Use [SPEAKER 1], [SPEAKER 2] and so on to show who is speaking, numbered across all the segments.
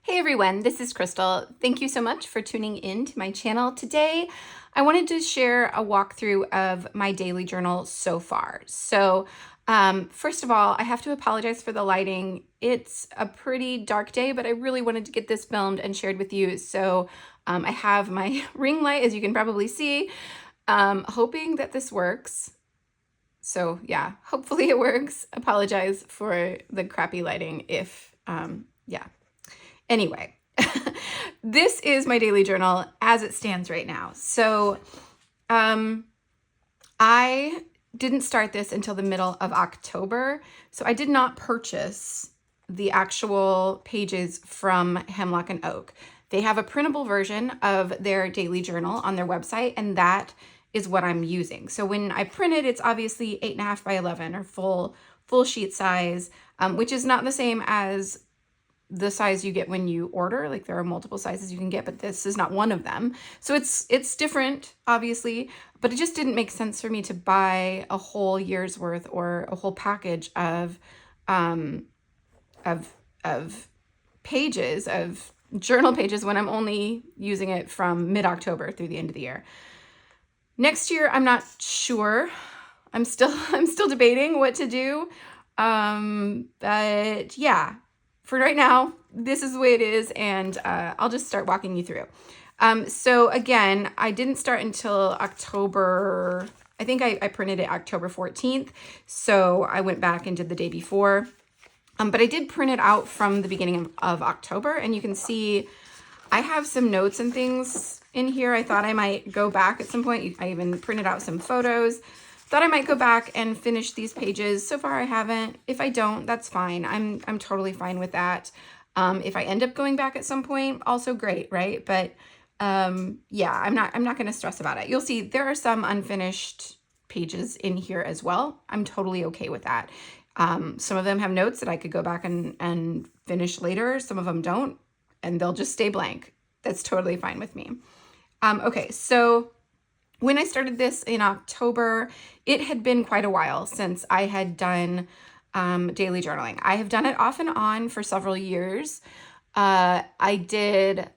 [SPEAKER 1] Hey everyone, this is Crystal. Thank you so much for tuning in to my channel. Today, I wanted to share a walkthrough of my daily journal so far. First of all, I have to apologize for the lighting. It's a pretty dark day, but I really wanted to get this filmed and shared with you. I have my ring light, as you can probably see, hoping that this works. So yeah, hopefully it works. Apologize for the crappy lighting yeah. Anyway, this is my daily journal as it stands right now. I didn't start this until the middle of October. So I did not purchase the actual pages from Hemlock and Oak. They have a printable version of their daily journal on their website, and that is what I'm using. So when I print it, it's obviously 8.5 by 11 or full sheet size, which is not the same as the size you get when you order. Like there are multiple sizes you can get, but this is not one of them. So it's different, obviously, but it just didn't make sense for me to buy a whole year's worth or a whole package of of pages of journal pages when I'm only using it from mid-October through the end of the year. Next year, I'm not sure. I'm still debating what to do. But yeah, for right now, this is the way it is, and I'll just start walking you through. So again, I didn't start until October. I think I printed it October 14th, so I went back and did the day before. But I did print it out from the beginning of October, and you can see I have some notes and things in here. I thought I might go back at some point. I even printed out some photos. Thought I might go back and finish these pages. So far I haven't. If I don't, that's fine. I'm totally fine with that. If I end up going back at some point, also great, right? But yeah, I'm not going to stress about it. You'll see there are some unfinished pages in here as well. I'm totally okay with that. Some of them have notes that I could go back and finish later. Some of them don't, and they'll just stay blank. That's totally fine with me. Okay, so when I started this in October, it had been quite a while since I had done daily journaling. I have done it off and on for several years. I did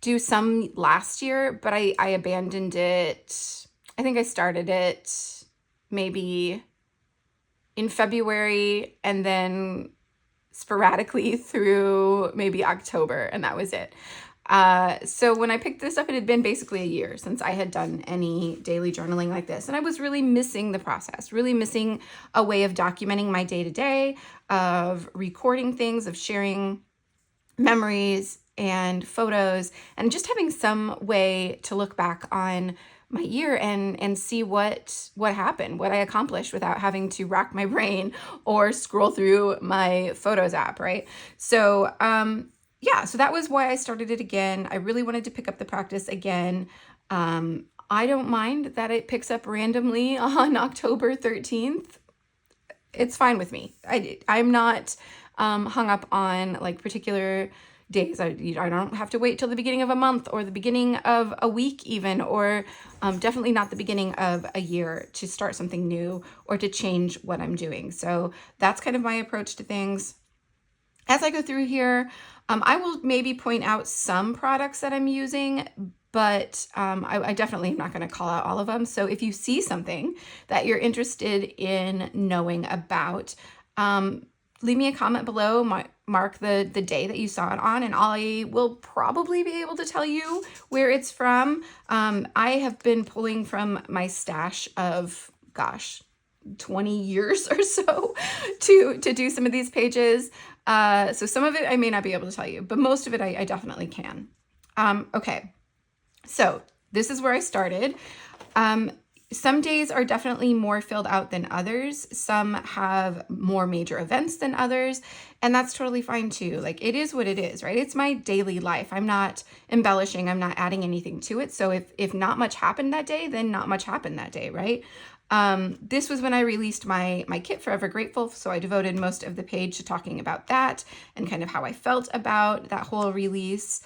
[SPEAKER 1] do some last year, but I abandoned it. I think I started it maybe in February and then sporadically through maybe October, and that was it. So when I picked this up, it had been basically a year since I had done any daily journaling like this. And I was really missing the process, really missing a way of documenting my day-to-day, of recording things, of sharing memories and photos, and just having some way to look back on my year and see what happened, what I accomplished without having to rack my brain or scroll through my Photos app, right? Yeah, so that was why I started it again. I really wanted to pick up the practice again. I don't mind that it picks up randomly on October 13th. It's fine with me. I'm not hung up on like particular days. I don't have to wait till the beginning of a month or the beginning of a week even, or definitely not the beginning of a year to start something new or to change what I'm doing. So that's kind of my approach to things. As I go through here, I will maybe point out some products that I'm using, but I definitely am not going to call out all of them. So if you see something that you're interested in knowing about, leave me a comment below, mark the day that you saw it on, and I will probably be able to tell you where it's from. I have been pulling from my stash of, gosh, 20 years or so to do some of these pages. So some of it I may not be able to tell you, but most of it I definitely can. Okay, so this is where I started. Some days are definitely more filled out than others. Some have more major events than others, and that's totally fine too. Like it is what it is, right? It's my daily life. I'm not embellishing. I'm not adding anything to it. So if not much happened that day, then not much happened that day, right? This was when I released my kit Forever Grateful, so I devoted most of the page to talking about that and kind of how I felt about that whole release.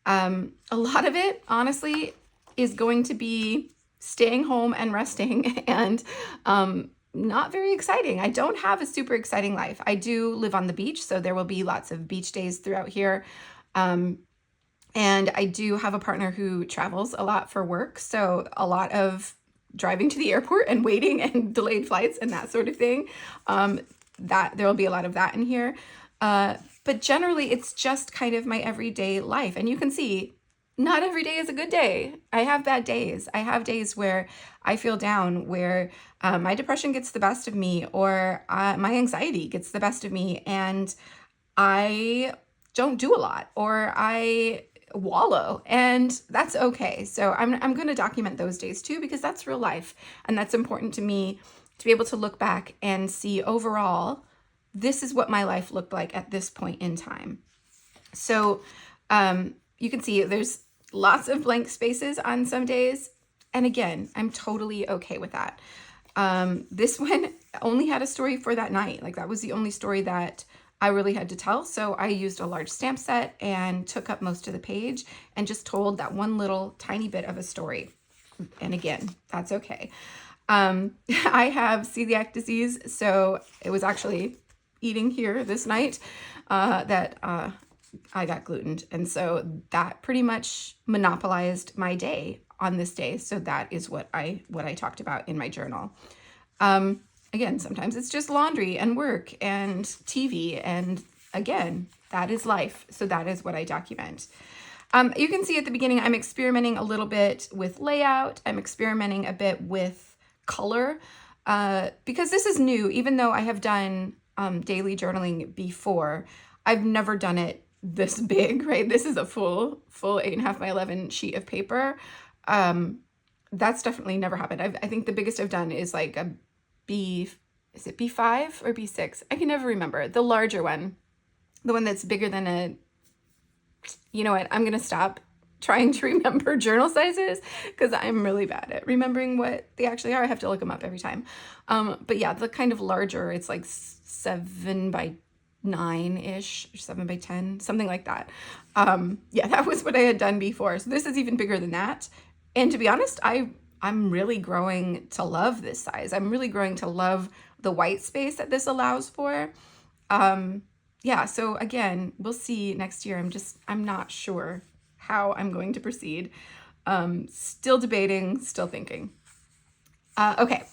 [SPEAKER 1] A lot of it, honestly, is going to be staying home and resting and not very exciting. I don't have a super exciting life. I do live on the beach, so there will be lots of beach days throughout here. And I do have a partner who travels a lot for work, so a lot of driving to the airport and waiting and delayed flights and that sort of thing. That there will be a lot of that in here. But generally, it's just kind of my everyday life. And you can see, not every day is a good day. I have bad days. I have days where I feel down, where my depression gets the best of me, or my anxiety gets the best of me, and I don't do a lot, or I wallow, and that's okay. So I'm going to document those days too, because that's real life, and that's important to me to be able to look back and see overall, this is what my life looked like at this point in time. So you can see there's lots of blank spaces on some days, and again, I'm totally okay with that. This one only had a story for that night. Like, that was the only story that I really had to tell. So I used a large stamp set and took up most of the page and just told that one little tiny bit of a story. And again, that's okay. I have celiac disease, so it was actually eating here this night that I got glutened. And so that pretty much monopolized my day on this day. So that is what I talked about in my journal. Again, sometimes it's just laundry and work and TV. And again, that is life. So that is what I document. You can see at the beginning, I'm experimenting a little bit with layout. I'm experimenting a bit with color because this is new. Even though I have done daily journaling before, I've never done it this big, right? This is a full 8.5 by 11 sheet of paper. That's definitely never happened. I think the biggest I've done is like a is it B5 or B6? I can never remember. The larger one, the one that's bigger than a, you know what? I'm going to stop trying to remember journal sizes because I'm really bad at remembering what they actually are. I have to look them up every time. But yeah, the kind of larger, it's like 7 by 9-ish, or 7 by 10, something like that. Yeah, that was what I had done before. So this is even bigger than that. And to be honest, I'm really growing to love this size. I'm really growing to love the white space that this allows for. Yeah, so again, we'll see next year. I'm not sure how I'm going to proceed. Still debating, still thinking. Okay,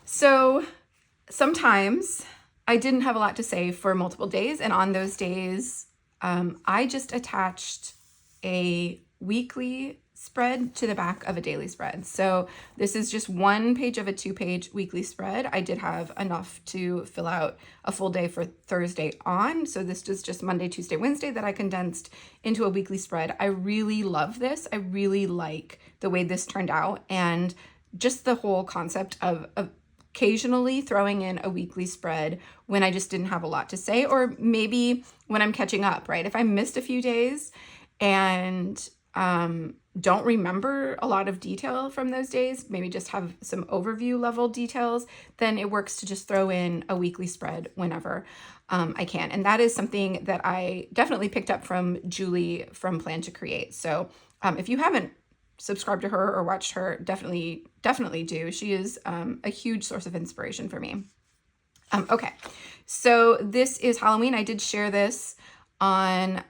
[SPEAKER 1] so sometimes I didn't have a lot to say for multiple days, and on those days, I just attached a weekly spread to the back of a daily spread. So this is just one page of a 2-page weekly spread. I did have enough to fill out a full day for Thursday on. So this is just Monday, Tuesday, Wednesday that I condensed into a weekly spread. I really love this. I really like the way this turned out, and just the whole concept of occasionally throwing in a weekly spread when I just didn't have a lot to say, or maybe when I'm catching up, right? If I missed a few days and don't remember a lot of detail from those days, maybe just have some overview level details, then it works to just throw in a weekly spread whenever I can. And that is something that I definitely picked up from Julie from Plan to Create. So if you haven't subscribed to her or watched her, definitely do. She is a huge source of inspiration for me. Okay, so this is Halloween. I did share this on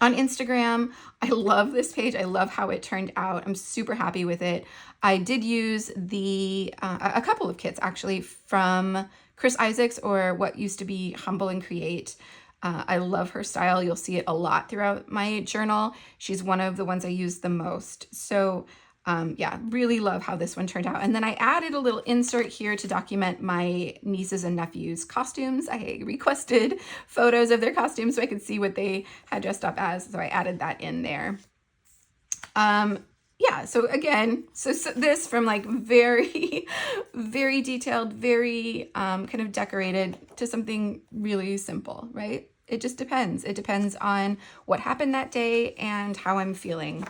[SPEAKER 1] Instagram. I love this page. I love how it turned out. I'm super happy with it. I did use a couple of kits actually from Chris Isaacs, or what used to be Humble and Create. I love her style. You'll see it a lot throughout my journal. She's one of the ones I use the most. So yeah, really love how this one turned out. And then I added a little insert here to document my nieces and nephews' costumes. I requested photos of their costumes so I could see what they had dressed up as. So I added that in there. Yeah, so again, so this from like very, very detailed, very kind of decorated to something really simple, right? It just depends. It depends on what happened that day and how I'm feeling.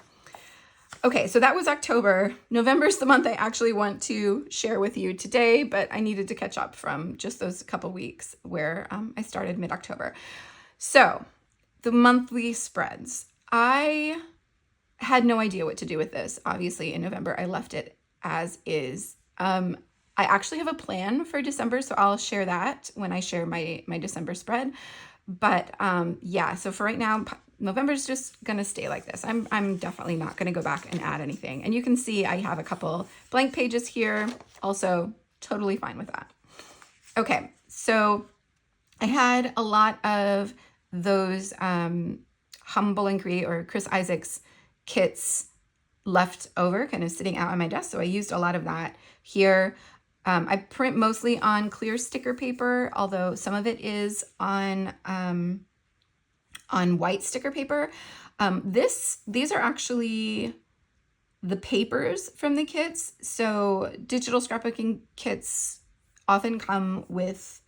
[SPEAKER 1] Okay, so that was October. November is the month I actually want to share with you today, but I needed to catch up from just those couple weeks where I started mid-October. So the monthly spreads. I had no idea what to do with this. Obviously, in November, I left it as is. I actually have a plan for December, so I'll share that when I share my December spread. But yeah, so for right now, November's just gonna stay like this. I'm definitely not gonna go back and add anything. And you can see I have a couple blank pages here, also totally fine with that. Okay, so I had a lot of those Humble and Create or Chris Isaak's kits left over, kind of sitting out on my desk. So I used a lot of that here. I print mostly on clear sticker paper, although some of it is on white sticker paper. These are actually the papers from the kits. So digital scrapbooking kits often come with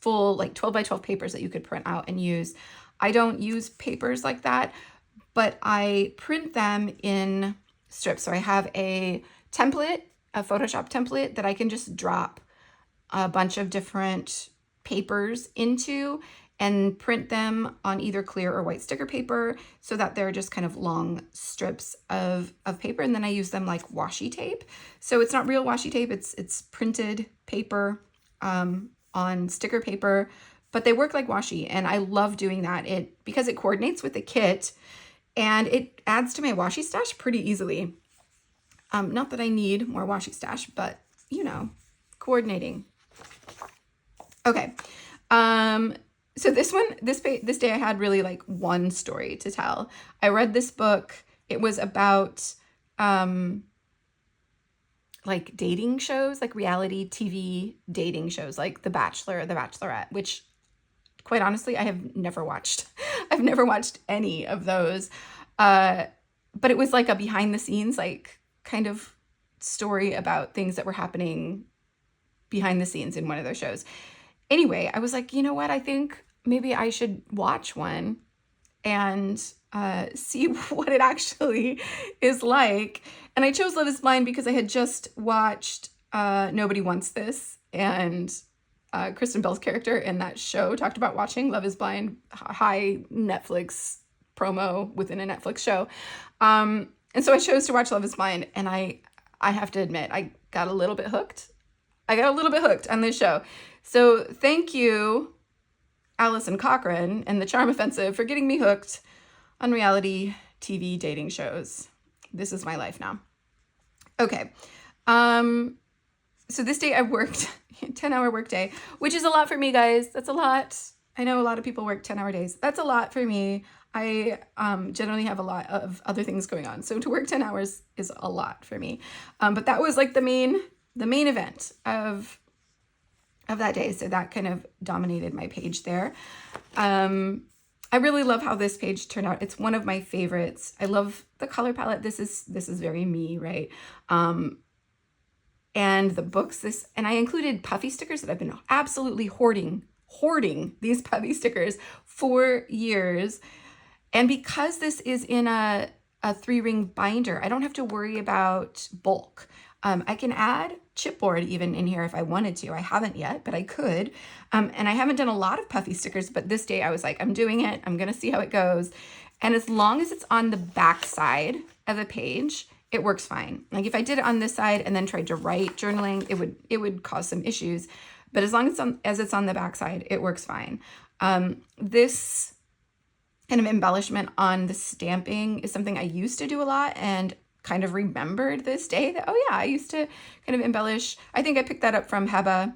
[SPEAKER 1] full like 12 by 12 papers that you could print out and use. I don't use papers like that, but I print them in strips. So I have a template, a Photoshop template that I can just drop a bunch of different papers into and print them on either clear or white sticker paper so that they're just kind of long strips of paper. And then I use them like washi tape. So it's not real washi tape, it's printed paper on sticker paper, but they work like washi, and I love doing that because it coordinates with the kit and it adds to my washi stash pretty easily. Not that I need more washi stash, but you know, coordinating. Okay. So this day I had really like one story to tell. I read this book. It was about like dating shows, like reality TV dating shows, like The Bachelor or The Bachelorette, which quite honestly, I have never watched. I've never watched any of those. But it was like a behind the scenes, like kind of story about things that were happening behind the scenes in one of those shows. Anyway, I was like, you know what? I think maybe I should watch one and see what it actually is like. And I chose Love is Blind because I had just watched Nobody Wants This, and Kristen Bell's character in that show talked about watching Love is Blind, high Netflix promo within a Netflix show. And so I chose to watch Love is Blind, and I have to admit, I got a little bit hooked. I got a little bit hooked on this show. So thank you, Allison Cochran and the Charm Offensive, for getting me hooked on reality TV dating shows. This is my life now. Okay. So this day I worked 10-hour workday, which is a lot for me, guys. That's a lot. I know a lot of people work 10-hour days. That's a lot for me. I generally have a lot of other things going on. So to work 10 hours is a lot for me. But that was like the main event of that day. So that kind of dominated my page there. I really love how this page turned out. It's one of my favorites. I love the color palette. This is very me, right? And the books, and I included puffy stickers that I've been absolutely hoarding these puffy stickers for years. And because this is in a 3-ring binder, I don't have to worry about bulk. I can add chipboard even in here if I wanted to. I haven't yet, but I could. And I haven't done a lot of puffy stickers, but this day I was like, I'm doing it. I'm going to see how it goes. And as long as it's on the back side of the page, it works fine. Like if I did it on this side and then tried to write journaling, it would cause some issues. But as long as it's on the back side, it works fine. This kind of embellishment on the stamping is something I used to do a lot, and kind of remembered this day that, oh yeah, I used to kind of embellish. I think I picked that up from Heba.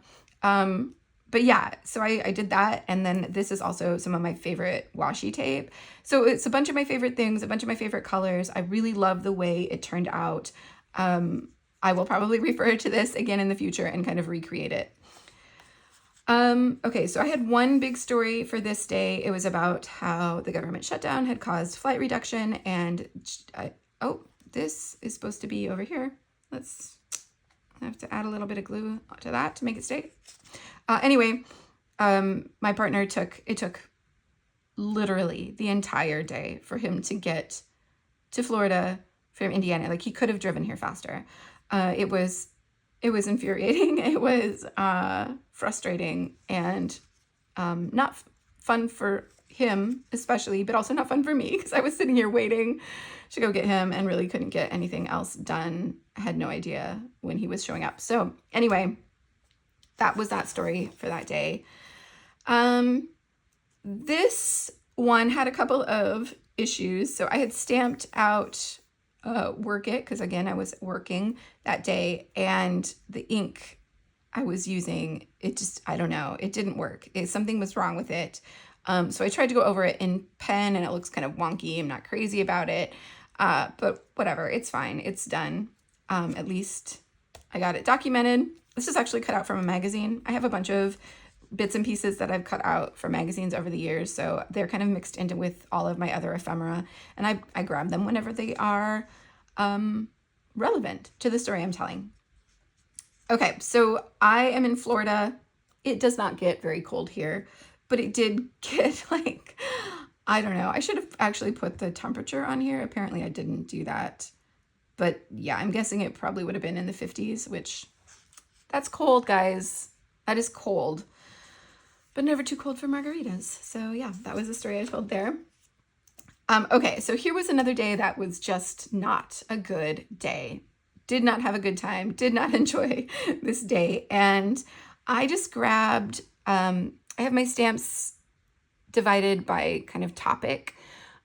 [SPEAKER 1] But yeah, so I did that. And then this is also some of my favorite washi tape. So it's a bunch of my favorite things, a bunch of my favorite colors. I really love the way it turned out. I will probably refer to this again in the future and kind of recreate it. Okay, so I had one big story for this day. It was about how the government shutdown had caused flight reduction, and this is supposed to be over here. I have to add a little bit of glue to that to make it stay. Anyway, my partner took literally the entire day for him to get to Florida from Indiana. Like, he could have driven here faster. It was infuriating. It was frustrating and not fun for him especially, but also not fun for me because I was sitting here waiting to go get him and really couldn't get anything else done. I had no idea when he was showing up. So anyway, that was that story for that day. This one had a couple of issues. So I had stamped out Work It because, again, I was working that day, and the ink I was using, it just, I don't know, it didn't work. Something was wrong with it. So I tried to go over it in pen, and it looks kind of wonky. I'm not crazy about it, but whatever, it's fine. It's done. At least I got it documented. This is actually cut out from a magazine. I have a bunch of bits and pieces that I've cut out from magazines over the years, so they're kind of mixed into with all of my other ephemera, and I grab them whenever they are relevant to the story I'm telling. Okay, so I am in Florida. It does not get very cold here, but it did get like, I don't know. I should have actually put the temperature on here. Apparently I didn't do that. But yeah, I'm guessing it probably would have been in the 50s, which that's cold, guys. That is cold, but never too cold for margaritas. So yeah, that was the story I told there. Okay, so here was another day that was just not a good day. Did not have a good time, did not enjoy this day. And I just grabbed, I have my stamps divided by kind of topic,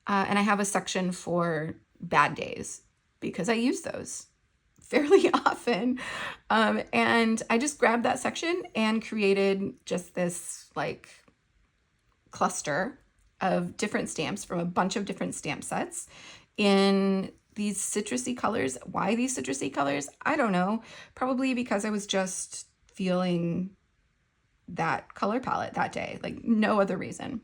[SPEAKER 1] and I have a section for bad days because I use those fairly often. And I just grabbed that section and created just this like cluster of different stamps from a bunch of different stamp sets in these citrusy colors. Why these citrusy colors? I don't know. Probably because I was just feeling that color palette that day, like no other reason.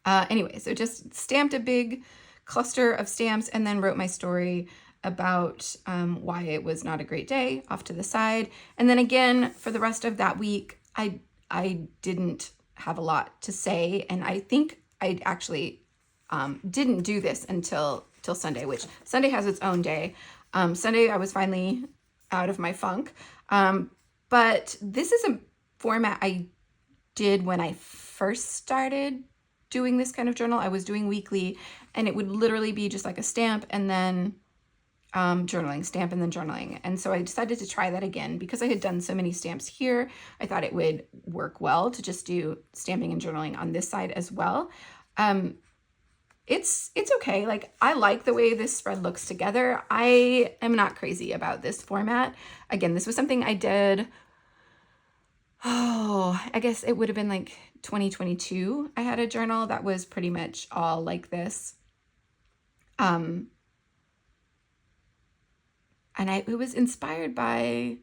[SPEAKER 1] Anyway, so just stamped a big cluster of stamps and then wrote my story about why it was not a great day off to the side. And then again, for the rest of that week, I didn't have a lot to say. And I think I actually didn't do this until Sunday, which Sunday has its own day. Sunday, I was finally out of my funk. But this is a format I did when I first started doing this kind of journal. I was doing weekly, and it would literally be just like a stamp and then journaling, stamp and then journaling. And so I decided to try that again because I had done so many stamps here. I thought it would work well to just do stamping and journaling on this side as well. It's okay. Like, I like the way this spread looks together. I am not crazy about this format. Again, this was something I did, I guess it would have been like 2022. I had a journal that was pretty much all like this. And it was inspired by,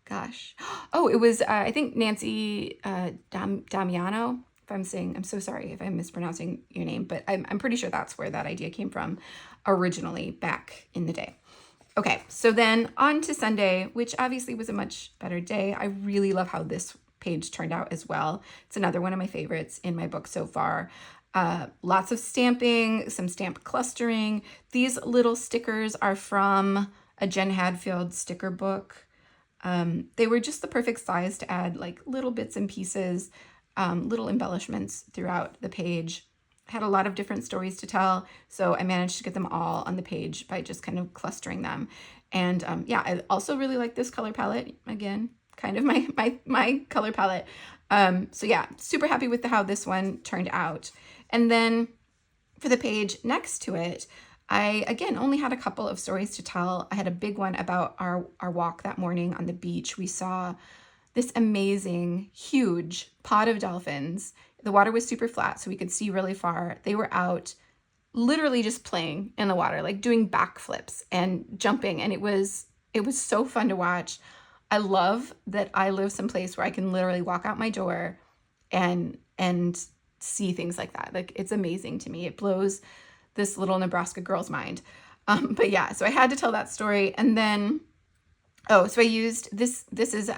[SPEAKER 1] gosh, it was, I think Nancy Damiano. If I'm so sorry if I'm mispronouncing your name, but I'm pretty sure that's where that idea came from originally back in the day. Okay, so then on to Sunday, which obviously was a much better day. I really love how this page turned out as well. It's another one of my favorites in my book so far. Lots of stamping, some stamp clustering. These little stickers are from a Jen Hadfield sticker book. They were just the perfect size to add like little bits and pieces, little embellishments throughout the page. Had a lot of different stories to tell, so I managed to get them all on the page by just kind of clustering them. And yeah, I also really like this color palette. Again, kind of my color palette. So yeah, super happy with how this one turned out. And then for the page next to it, I, again, only had a couple of stories to tell. I had a big one about our walk that morning on the beach. We saw this amazing, huge pod of dolphins. The water was super flat, so we could see really far. They were out literally just playing in the water, like doing backflips and jumping. And it was so fun to watch. I love that I live someplace where I can literally walk out my door and see things like that. Like, it's amazing to me. It blows this little Nebraska girl's mind. But yeah, so I had to tell that story. And then, so I used this is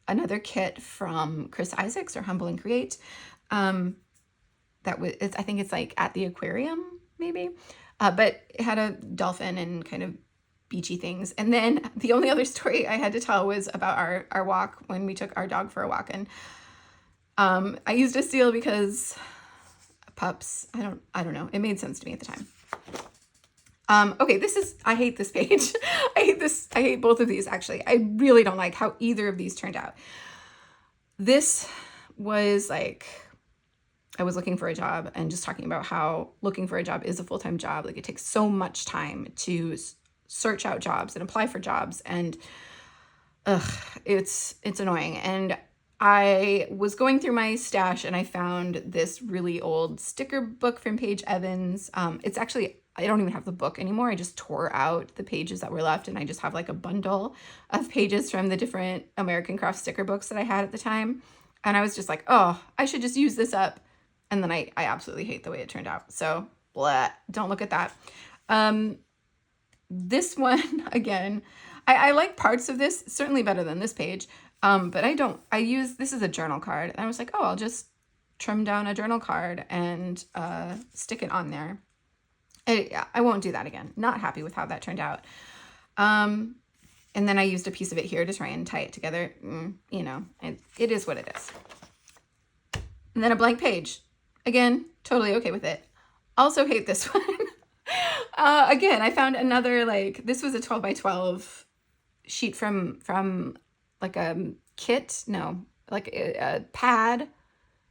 [SPEAKER 1] another kit from Chris Isaacs, or Humble and Create. I think it's like at the aquarium maybe, but it had a dolphin and kind of beachy things. And then the only other story I had to tell was about our walk when we took our dog for a walk. And I used a seal because pups, I don't know. It made sense to me at the time. Okay, I hate this page. I hate both of these actually. I really don't like how either of these turned out. This was like, I was looking for a job and just talking about how looking for a job is a full-time job. Like it takes so much time to search out jobs and apply for jobs, and it's annoying. And I was going through my stash and I found this really old sticker book from Paige Evans. It's actually, I don't even have the book anymore. I just tore out the pages that were left and I just have like a bundle of pages from the different American Craft sticker books that I had at the time. And I was just like, oh, I should just use this up. And then I absolutely hate the way it turned out. So blah, don't look at that. This one, again, I like parts of this, certainly better than this page. But this is a journal card. And I was like, oh, I'll just trim down a journal card and stick it on there. I won't do that again. Not happy with how that turned out. And then I used a piece of it here to try and tie it together. You know, it is what it is. And then a blank page. Again, totally okay with it. Also hate this one. Again, I found another, like, this was a 12 by 12 sheet from like a kit. No, like a pad.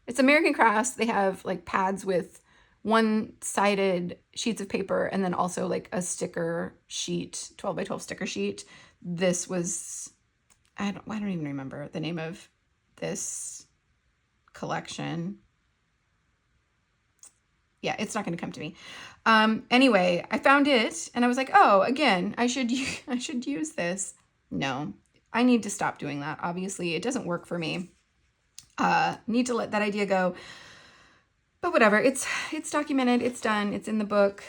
[SPEAKER 1] It's American Crafts. They have like pads with one-sided sheets of paper and then also like a sticker sheet, 12 by 12 sticker sheet. This was, I don't even remember the name of this collection. Yeah, it's not going to come to me. Anyway, I found it and I was like, oh, again, I should use this. No, I need to stop doing that. Obviously, it doesn't work for me. Need to let that idea go. But whatever, it's documented, it's done, it's in the book.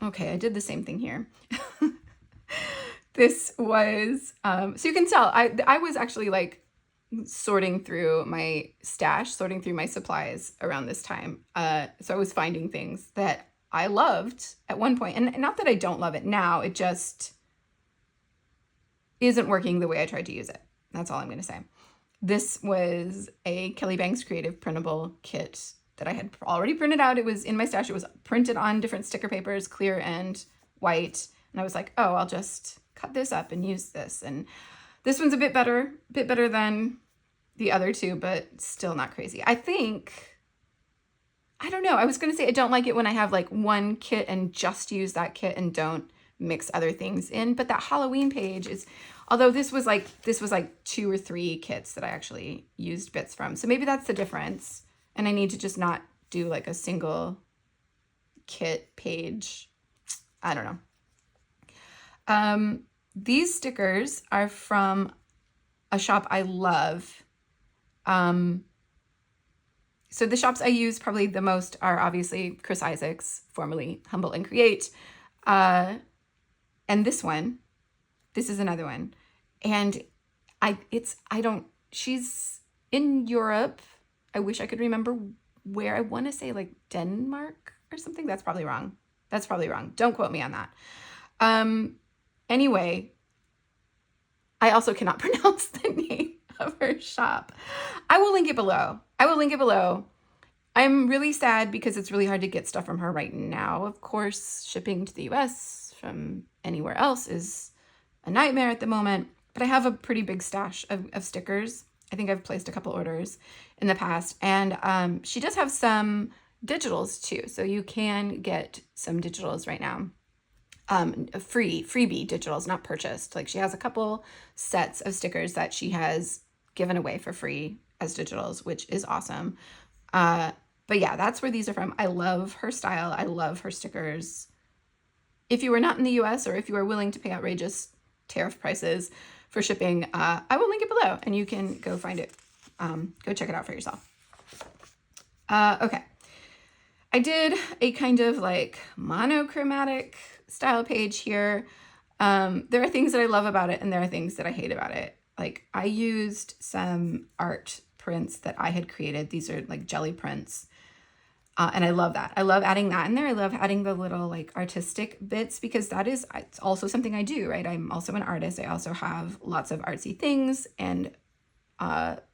[SPEAKER 1] Okay, I did the same thing here. This was, so you can tell, I was actually like sorting through my stash, sorting through my supplies around this time. So I was finding things that I loved at one point, and not that I don't love it now, it just isn't working the way I tried to use it. That's all I'm going to say. This was a Kelly Banks Creative printable kit that I had already printed out. It was in my stash. It was printed on different sticker papers, clear and white. And I was like, oh, I'll just cut this up and use this. And this one's a bit better than the other two, but still not crazy. I don't know. I was going to say I don't like it when I have like one kit and just use that kit and don't mix other things in. But that Halloween page is, although this was like 2 or 3 kits that I actually used bits from. So maybe that's the difference. And I need to just not do like a single kit page. I don't know. These stickers are from a shop I love. So the shops I use probably the most are obviously Chris Isaacs, formerly Humble and Create. And this is another one. And she's in Europe. I wish I could remember where. I want to say like Denmark or something. That's probably wrong. Don't quote me on that. Anyway, I also cannot pronounce the name of her shop. I will link it below. I'm really sad because it's really hard to get stuff from her right now. Of course, shipping to the US from anywhere else is a nightmare at the moment, but I have a pretty big stash of stickers. I think I've placed a couple orders in the past, and she does have some digitals too. So you can get some digitals right now. Freebie digitals, not purchased. Like she has a couple sets of stickers that she has given away for free as digitals, which is awesome. But yeah, that's where these are from. I love her style. I love her stickers. If you are not in the US or if you are willing to pay outrageous tariff prices for shipping, I will link it below and you can go find it. Go check it out for yourself. Okay. I did a kind of like monochromatic style page here. There are things that I love about it and there are things that I hate about it. Like I used some art prints that I had created. These are like jelly prints. And I love that. I love adding that in there. I love adding the little like artistic bits because it's also something I do, right? I'm also an artist. I also have lots of artsy things and art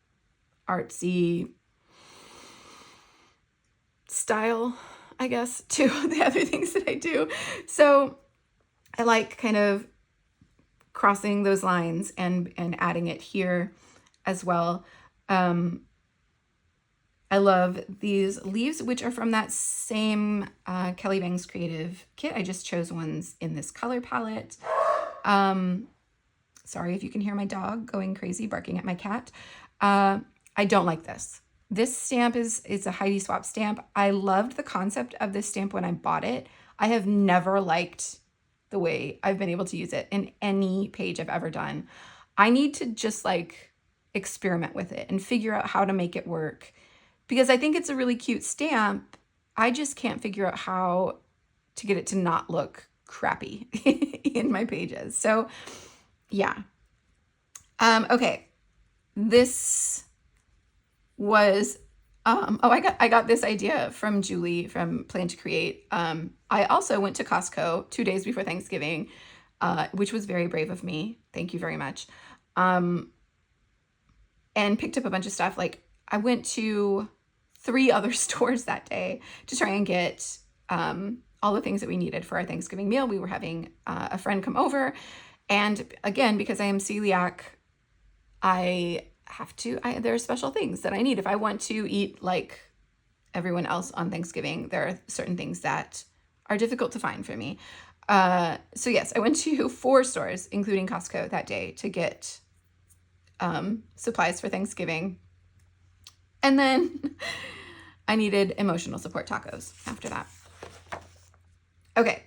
[SPEAKER 1] artsy style, I guess, to the other things that I do. So I like kind of crossing those lines and adding it here as well. I love these leaves, which are from that same Kelly Bangs Creative kit. I just chose ones in this color palette. Sorry if you can hear my dog going crazy, barking at my cat. I don't like this. This stamp is a Heidi Swapp stamp. I loved the concept of this stamp when I bought it. I have never liked the way I've been able to use it in any page I've ever done. I need to just like experiment with it and figure out how to make it work, because I think it's a really cute stamp. I just can't figure out how to get it to not look crappy in my pages. So yeah. Okay. This was, I got this idea from Julie from Plan to Create. I also went to Costco 2 days before Thanksgiving, which was very brave of me. Thank you very much. And picked up a bunch of stuff. Like, I went to 3 other stores that day to try and get all the things that we needed for our Thanksgiving meal. We were having a friend come over. And again, because I am celiac, there are special things that I need. If I want to eat like everyone else on Thanksgiving, there are certain things that are difficult to find for me. So yes, I went to 4 stores, including Costco, that day to get supplies for Thanksgiving. And then I needed emotional support tacos after that. Okay,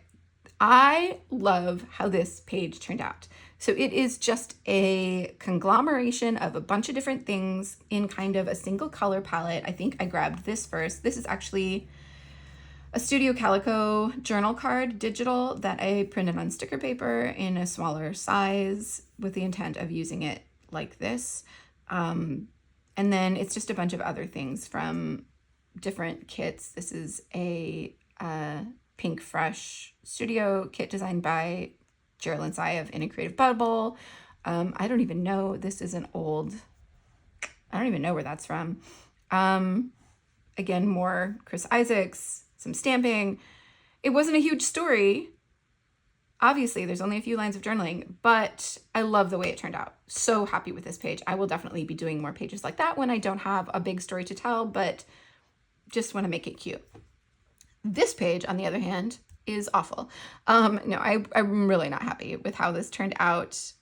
[SPEAKER 1] I love how this page turned out. So it is just a conglomeration of a bunch of different things in kind of a single color palette. I think I grabbed this first. This is actually a Studio Calico journal card, digital, that I printed on sticker paper in a smaller size with the intent of using it like this. And then it's just a bunch of other things from different kits. This is a Pink Fresh Studio kit designed by Geraldine Tsai of In a Creative Bubble. I don't even know. This is an old, I don't even know where that's from. Again, more Chris Isaacs, some stamping. It wasn't a huge story. Obviously, there's only a few lines of journaling, but I love the way it turned out. So happy with this page. I will definitely be doing more pages like that when I don't have a big story to tell, but just want to make it cute. This page, on the other hand, is awful. No, I'm really not happy with how this turned out.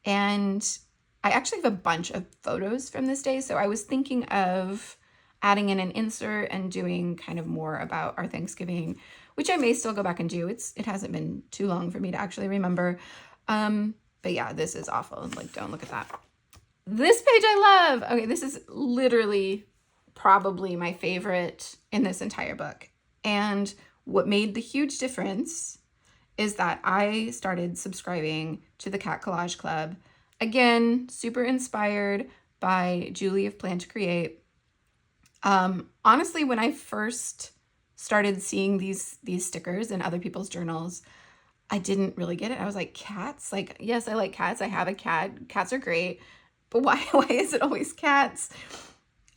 [SPEAKER 1] And I actually have a bunch of photos from this day. So I was thinking of adding in an insert and doing kind of more about our Thanksgiving, which I may still go back and do. It hasn't been too long for me to actually remember. But yeah, this is awful. Like, don't look at that. This page I love. Okay, this is literally probably my favorite in this entire book. And what made the huge difference is that I started subscribing to the Cat Collage Club. Again, super inspired by Julie of Plan to Create. Honestly, when I first started seeing these stickers in other people's journals, I didn't really get it. I was like, cats? Like, yes, I like cats. I have a cat. Cats are great. But why is it always cats?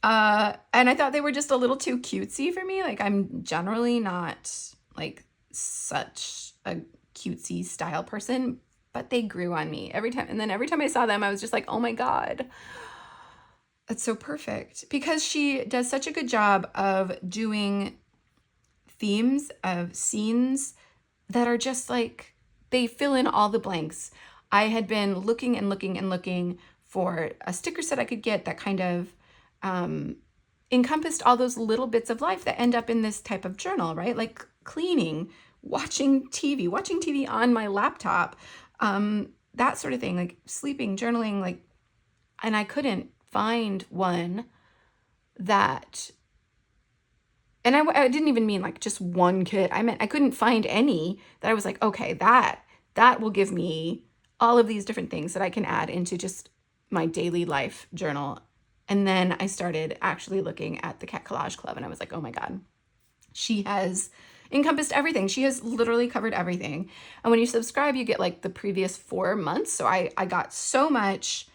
[SPEAKER 1] And I thought they were just a little too cutesy for me. Like, I'm generally not like such a cutesy style person, but they grew on me every time. And then every time I saw them, I was just like, oh my God, that's so perfect. Because she does such a good job of doing themes of scenes that are just like, they fill in all the blanks. I had been looking and looking and looking for a sticker set I could get that kind of encompassed all those little bits of life that end up in this type of journal, right? Like cleaning, watching TV on my laptop, that sort of thing, like sleeping, journaling, like, and I couldn't find one that, and I didn't even mean like just one kit. I meant I couldn't find any that I was like, okay, that will give me all of these different things that I can add into just my daily life journal. And then I started actually looking at the Cat Collage Club and I was like, oh my God, she has encompassed everything. She has literally covered everything. And when you subscribe, you get like the previous 4 months. So I got so much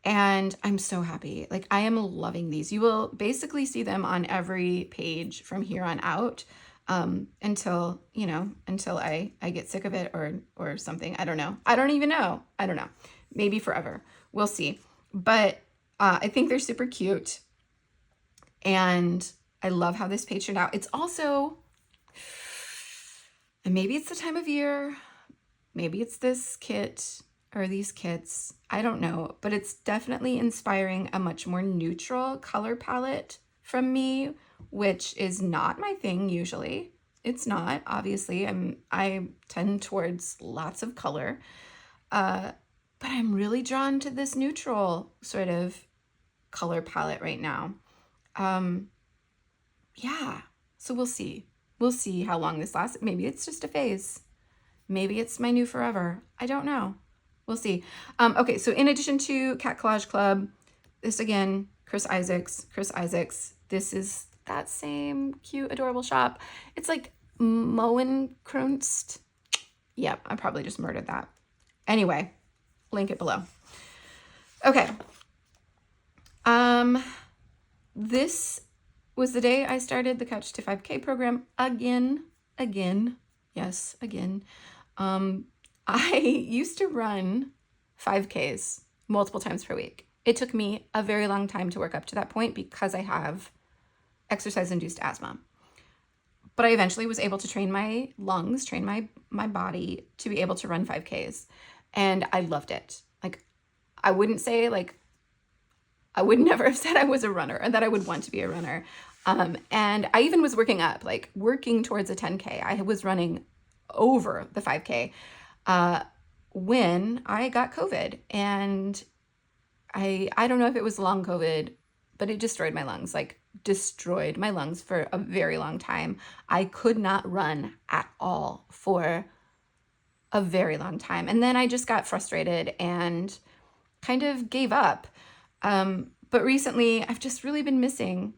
[SPEAKER 1] And I'm so happy. Like, I am loving these. You will basically see them on every page from here on out, until, until I get sick of it or something. I don't know. I don't even know. I don't know. Maybe forever. We'll see. But I think they're super cute. And I love how this page turned out. It's also, and maybe it's the time of year, maybe it's this kit or these kits, I don't know, but it's definitely inspiring a much more neutral color palette from me, which is not my thing usually. It's not, obviously. I tend towards lots of color, but I'm really drawn to this neutral sort of color palette right now. Yeah, so we'll see. We'll see how long this lasts. Maybe it's just a phase. Maybe it's my new forever. I don't know. We'll see. Okay, so in addition to Cat Collage Club, this again, Chris Isaacs. This is that same cute, adorable shop. It's like Moenkrunst. Yep, I probably just murdered that. Anyway, link it below. Okay. This was the day I started the Couch to 5K program again. Yes, again. I used to run 5Ks multiple times per week. It took me a very long time to work up to that point because I have exercise-induced asthma. But I eventually was able to train my lungs, train my body to be able to run 5Ks. And I loved it. Like, I wouldn't say, like, I would never have said I was a runner or that I would want to be a runner. And I even was working towards a 10K. I was running over the 5K when I got COVID. And I don't know if it was long COVID, but it destroyed my lungs, for a very long time. I could not run at all for a very long time. And then I just got frustrated and kind of gave up. But recently I've just really been missing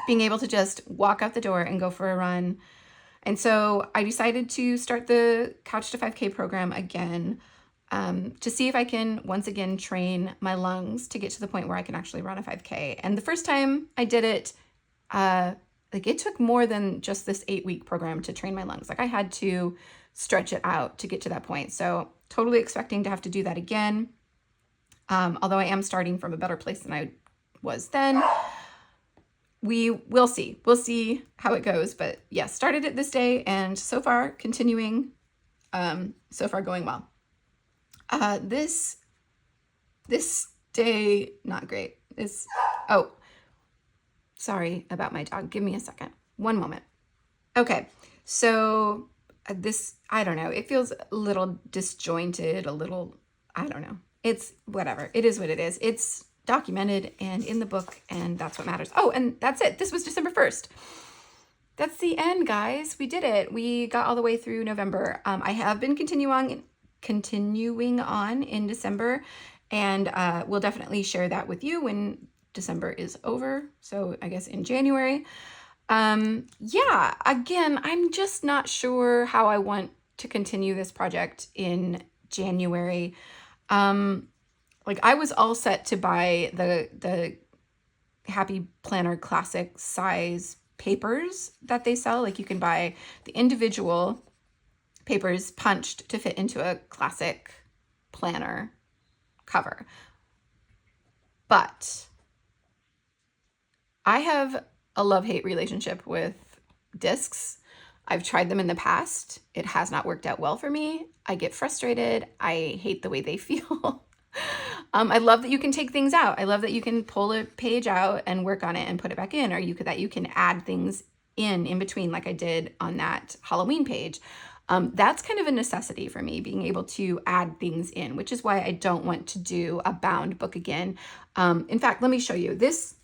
[SPEAKER 1] being able to just walk out the door and go for a run. And so I decided to start the Couch to 5K program again, to see if I can once again train my lungs to get to the point where I can actually run a 5K. And the first time I did it, it took more than just this 8-week program to train my lungs. Like, I had to stretch it out to get to that point. So totally expecting to have to do that again. Although I am starting from a better place than I was then. We'll see. We'll see how it goes. But yes, started it this day, and so far continuing, so far going well. This day, not great. Sorry about my dog. Give me a second. One moment. Okay. So I don't know. It feels a little disjointed, I don't know. It's whatever. It is what it is. It's documented and in the book, and that's what matters. Oh, and that's it. This was December 1st. That's the end, guys. We did it. We got all the way through November. I have been continuing on in December, and we'll definitely share that with you when December is over. So I guess in January. Yeah, again, I'm just not sure how I want to continue this project in January. I was all set to buy the Happy Planner Classic size papers that they sell. Like, you can buy the individual papers punched to fit into a classic planner cover. But I have a love-hate relationship with discs. I've tried them in the past. It has not worked out well for me. I get frustrated. I hate the way they feel. I love that you can take things out. I love that you can pull a page out and work on it and put it back in, or that you can add things in between, like I did on that Halloween page. That's kind of a necessity for me, being able to add things in, which is why I don't want to do a bound book again. In fact, let me show you. This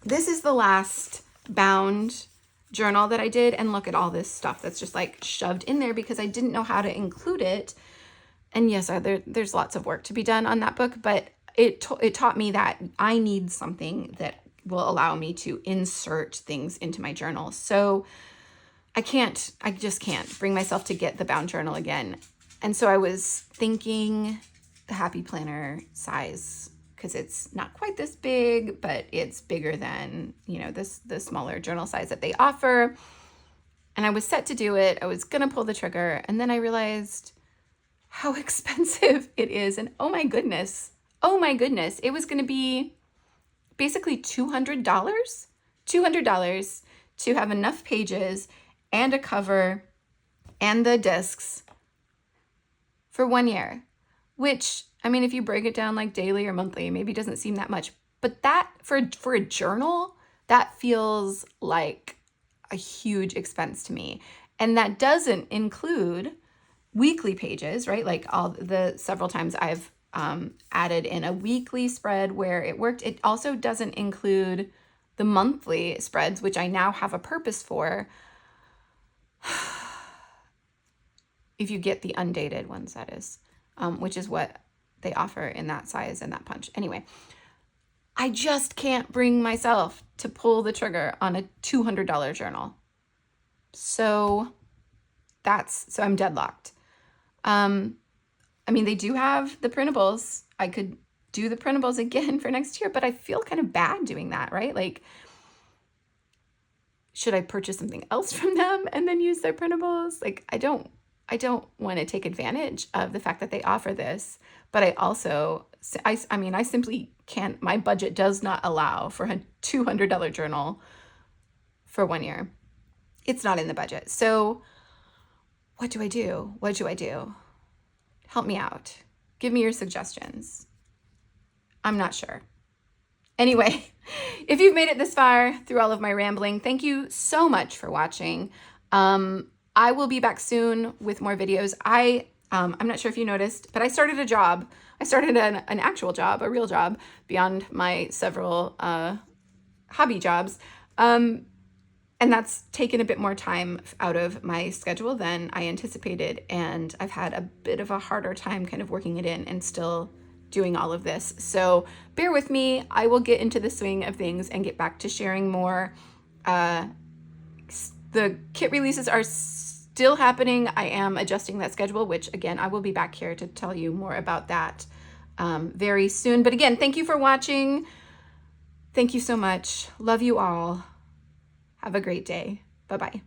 [SPEAKER 1] is the last bound journal that I did, and look at all this stuff that's just like shoved in there because I didn't know how to include it. And yes, there's lots of work to be done on that book, but it taught me that I need something that will allow me to insert things into my journal. So I just can't bring myself to get the bound journal again. And so I was thinking the Happy Planner size because it's not quite this big, but it's bigger than, you know, the smaller journal size that they offer. And I was set to do it. I was going to pull the trigger. And then I realized how expensive it is. And oh my goodness, it was going to be basically $200 to have enough pages and a cover and the discs for 1 year, which, I mean, if you break it down like daily or monthly, maybe doesn't seem that much, but that for a journal, that feels like a huge expense to me. And that doesn't include weekly pages, right? Like all the several times I've added in a weekly spread where it worked. It also doesn't include the monthly spreads, which I now have a purpose for. If you get the undated ones, that is, which is what they offer in that size and that punch. Anyway, I just can't bring myself to pull the trigger on a $200 journal. So I'm deadlocked. I mean, they do have the printables. I could do the printables again for next year, but I feel kind of bad doing that, right? Like, should I purchase something else from them and then use their printables? Like, I don't want to take advantage of the fact that they offer this, but I mean, I simply can't, my budget does not allow for a $200 journal for 1 year. It's not in the budget. So what do I do? Help me out. Give me your suggestions. I'm not sure. Anyway, if you've made it this far through all of my rambling, thank you so much for watching. I will be back soon with more videos. I'm not sure if you noticed, but I started a job. I started an actual job, a real job, beyond my several hobby jobs. And that's taken a bit more time out of my schedule than I anticipated. And I've had a bit of a harder time kind of working it in and still doing all of this. So bear with me. I will get into the swing of things and get back to sharing more. The kit releases are still happening. I am adjusting that schedule, which again, I will be back here to tell you more about that very soon. But again, thank you for watching. Thank you so much. Love you all. Have a great day. Bye-bye.